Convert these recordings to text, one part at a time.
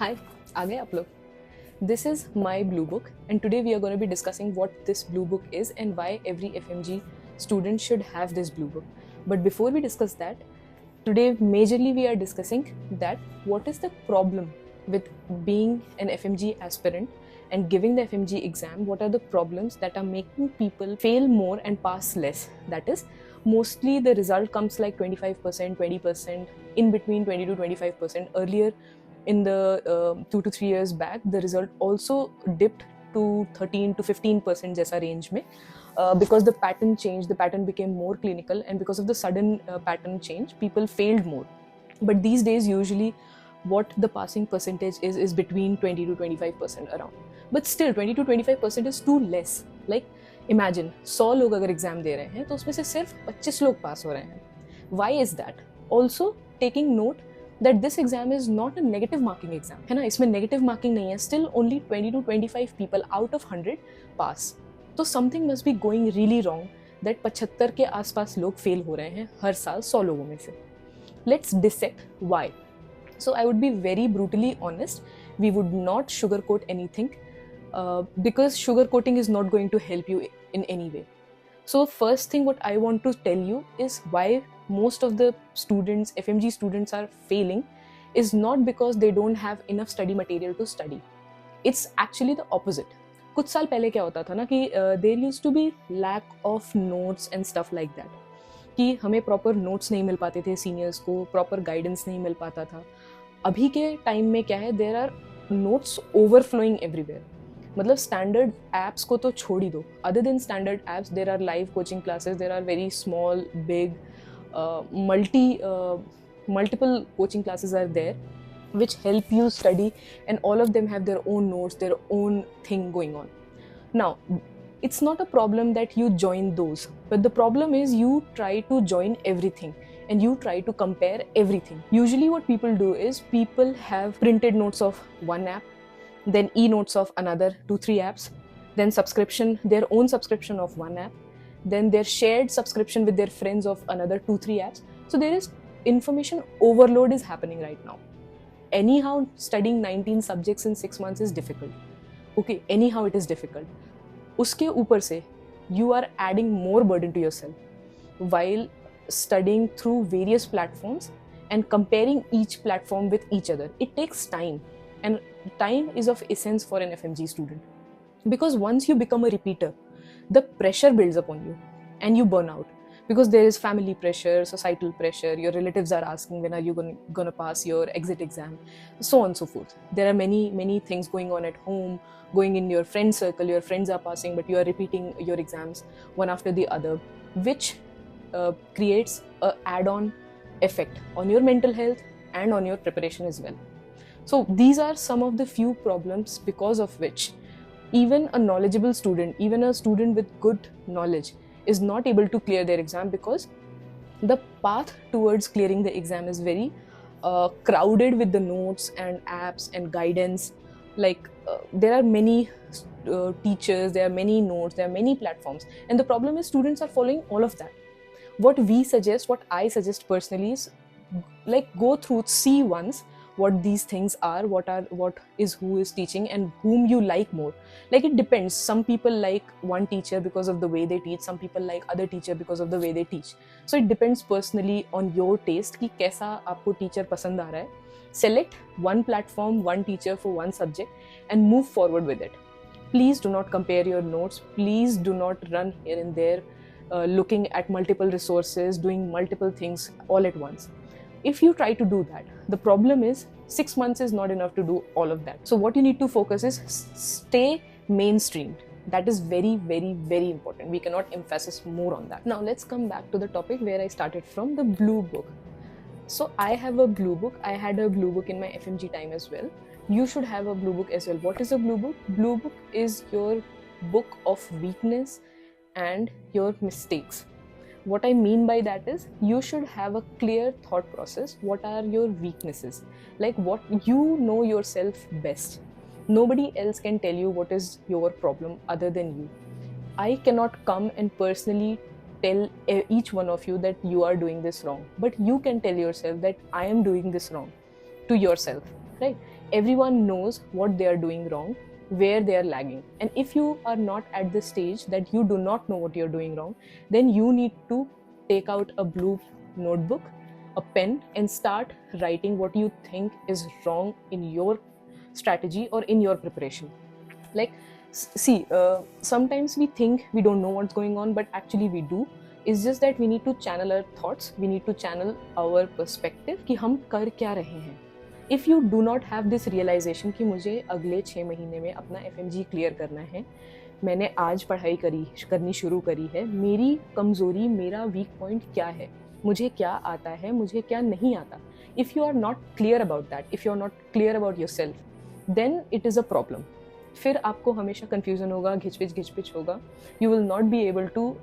Hi, आ गए आप लोग. This is my blue book, and today we are going to be discussing what this blue book is and why every FMG student should have this blue book. But before we discuss that, today majorly we are discussing that what is the problem with being an FMG aspirant and giving the FMG exam. What are the problems that are making people fail more and pass less? That is, mostly the result comes like 25%, 20%, in between 20 to 25%. Earlier, in the 2 to 3 years back, the result also dipped to 13 to 15% जैसा range में, because the pattern changed, the pattern became more clinical, and because of the sudden pattern change, people failed more. But these days, usually, what the passing percentage is between 20 to 25% around. But still, 20 to 25% is too less. Like, imagine 100 लोग अगर exam दे रहे हैं तो उसमें से सिर्फ 25 लोग पास हो रहे हैं. Why is that? Also, taking note that this exam is not a negative marking exam, है ना. इसमें negative marking नहीं है. Still, only 20 to 25 people out of 100 pass. तो something must be going really wrong that 75 के आसपास लोग fail हो रहे हैं हर साल 100 लोगों में से. Let's dissect why. So I would be very brutally honest. We would not sugarcoat anything, because sugarcoating is not going to help you in any way. So first thing what I want to tell you is why most of the students, FMG students, are failing is not because they don't have enough study material to study. It's actually the opposite. कुछ साल पहले क्या होता था ना कि there used to be lack of notes and stuff like that, कि हमें प्रॉपर नोट्स नहीं मिल पाते थे, सीनियर्स को प्रॉपर गाइडेंस नहीं मिल पाता था. अभी के टाइम में क्या है, there are notes overflowing everywhere. मतलब स्टैंडर्ड एप्स को तो छोड़ ही दो. Other than standard apps, there are live coaching classes, there are very small, big, multiple coaching classes are there which help you study, and all of them have their own notes, their own thing going on. Now, it's not a problem that you join those, but the problem is you try to join everything and you try to compare everything. Usually what people do is people have printed notes of one app, then e-notes of another 2-3 apps, then subscription, their own subscription of one app, then their shared subscription with their friends of another 2-3 apps. So there is information overload is happening right now. Anyhow, studying 19 subjects in 6 months is difficult. Okay, anyhow it is difficult. उसके ऊपर से you are adding more burden to yourself while studying through various platforms and comparing each platform with each other. It takes time, and time is of essence for an FMG student, because once you become a repeater, the pressure builds upon you and you burn out, because there is family pressure, societal pressure, your relatives are asking when are you going to pass your exit exam, so on and so forth. There are many things going on at home, going in your friend circle. Your friends are passing, but you are repeating your exams one after the other, which creates a add-on effect on your mental health and on your preparation as well. So these are some of the few problems because of which even a knowledgeable student, even a student with good knowledge, is not able to clear their exam, because the path towards clearing the exam is very crowded with the notes and apps and guidance. Like, there are many teachers, there are many notes, there are many platforms, and the problem is students are following all of that. What I suggest personally is, like, go through, see once what these things are, what is who is teaching and whom you like more. Like, it depends. Some people like one teacher because of the way they teach, some people like other teacher because of the way they teach. So it depends personally on your taste कि कैसा आपको teacher पसंद आ रहा है. Select one platform, one teacher for one subject, and move forward with it. Please do not compare your notes. Please do not run here and there, looking at multiple resources, doing multiple things all at once. If you try to do that, the problem is 6 months is not enough to do all of that. So what you need to focus is stay mainstreamed. That is very, very, very important. We cannot emphasize more on that. Now let's come back to the topic where I started from, the blue book. So I have a blue book. I had a blue book in my FMG time as well. You should have a blue book as well. What is a blue book? Blue book is your book of weakness and your mistakes. What I mean by that is, you should have a clear thought process. What are your weaknesses? Like, what you know yourself best. Nobody else can tell you what is your problem other than you. I cannot come and personally tell each one of you that you are doing this wrong, but you can tell yourself that I am doing this wrong to yourself, right? everyone knows what they are doing wrong, where they are lagging. And if you are not at the stage that you do not know what you're doing wrong, then you need to take out a blue notebook, a pen, and start writing what you think is wrong in your strategy or in your preparation. Like, see, sometimes we think we don't know what's going on, but actually we do. It's just that we need to channel our thoughts, we need to channel our perspective कि हम कर क्या रहे हैं. If you do not have this realization कि मुझे अगले 6 महीने में अपना FMG क्लियर करना है, मैंने आज पढ़ाई करनी शुरू करी है, मेरी कमज़ोरी, मेरा वीक पॉइंट क्या है, मुझे क्या आता है, मुझे क्या नहीं आता. If you are not clear about that, if you are not clear about yourself, then it is a problem. फिर आपको हमेशा कन्फ्यूज़न होगा, घिचपिच होगा. You will not be able to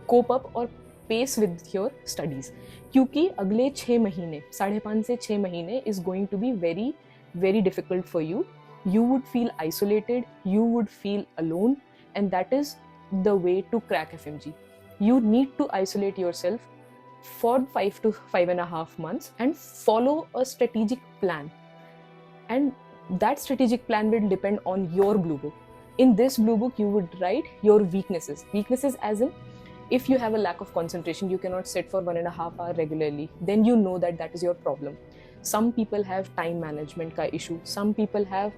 cope up और पेस विद योर स्टडीज़, क्योंकि अगले 6 महीने, 5.5 से 6 महीने is going to be very very difficult for you. You would feel isolated, you would feel alone, and that is the way to crack FMG. You need to isolate yourself for 5 to 5.5 months and follow a strategic plan. And that strategic plan will depend on your blue book. In this blue book, you would write your weaknesses. Weaknesses as in, if you have a lack of concentration, you cannot sit for 1.5 hours regularly, then you know that that is your problem. Some people have time management ka issue. Some people have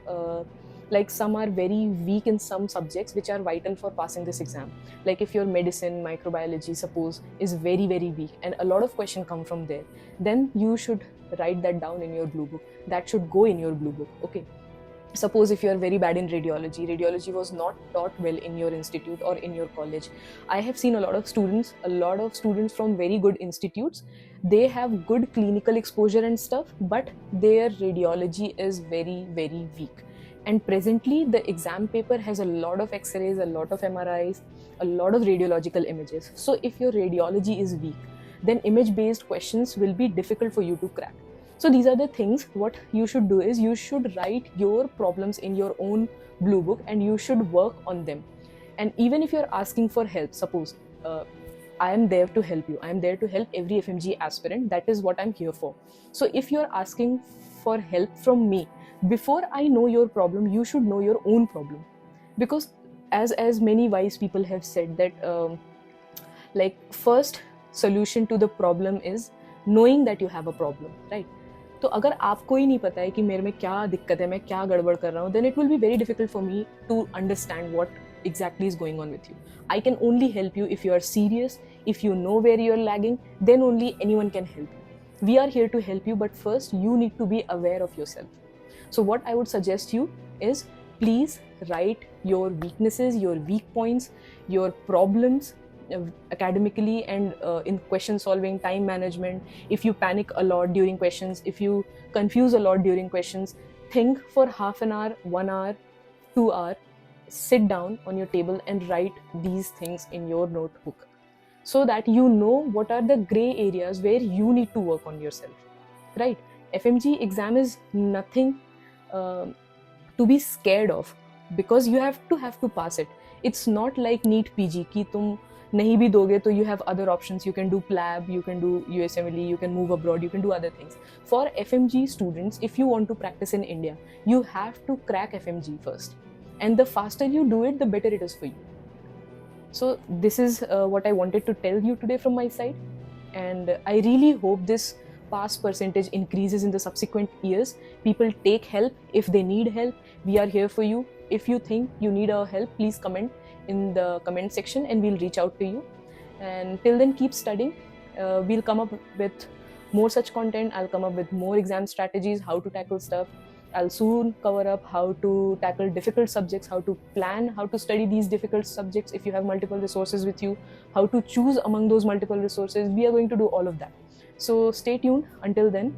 like some are very weak in some subjects which are vital for passing this exam. Like if your medicine, microbiology suppose is very very weak and a lot of questions come from there, then you should write that down in your blue book. That should go in your blue book. Okay. Suppose if you are very bad in radiology was not taught well in your institute or in your college. I have seen a lot of students from very good institutes. They have good clinical exposure and stuff, but their radiology is very very weak. And presently the exam paper has a lot of x-rays, a lot of MRIs, a lot of radiological images. So if your radiology is weak, then image based questions will be difficult for you to crack. So these are the things. What you should do is you should write your problems in your own blue book and you should work on them. And even if you're asking for help, suppose I am there to help you. I am there to help every FMG aspirant. That is what I'm here for. So if you're asking for help from me, before I know your problem, you should know your own problem. Because as many wise people have said that like first solution to the problem is knowing that you have a problem, right? तो अगर आपको ही नहीं पता है कि मेरे में क्या दिक्कत है, मैं क्या गड़बड़ कर रहा हूँ, then it will be very difficult for me to understand what exactly is going on with you. I can only help you if you are serious, if you know where you are lagging, then only anyone can help you. We are here to help you, but first you need to be aware of yourself. So what I would suggest you is, please write your weaknesses, your weak points, your problems, academically and in question solving, time management. If you panic a lot during questions, if you confuse a lot during questions, think for half an hour, 1 hour, 2 hours, sit down on your table and write these things in your notebook so that you know what are the gray areas where you need to work on yourself, right? FMG exam is nothing to be scared of, because you have to pass it. It's not like NEET PG कि तुम नहीं भी दोगे तो you have other options. You can do PLAB, you can do USMLE, you can move abroad, you can do other things. For FMG students, if you want to practice in India, you have to crack FMG first. And the faster you do it, the better it is for you. So this is what I wanted to tell you today from my side. And I really hope this pass percentage increases in the subsequent years. People take help if they need help. We are here for you. If you think you need our help, please comment in the comment section and we'll reach out to you. And till then, keep studying. We'll come up with more such content. I'll come up with more exam strategies, how to tackle stuff. I'll soon cover up how to tackle difficult subjects, how to plan, how to study these difficult subjects if you have multiple resources with you, how to choose among those multiple resources. We are going to do all of that. So stay tuned until then.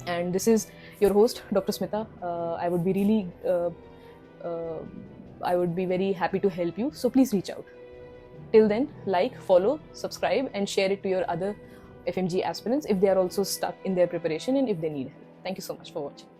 And this is your host, Dr. Smita. I would be really I would be very happy to help you. So please reach out. Till then, like, follow, subscribe, and share it to your other FMG aspirants if they are also stuck in their preparation and if they need help. Thank you so much for watching.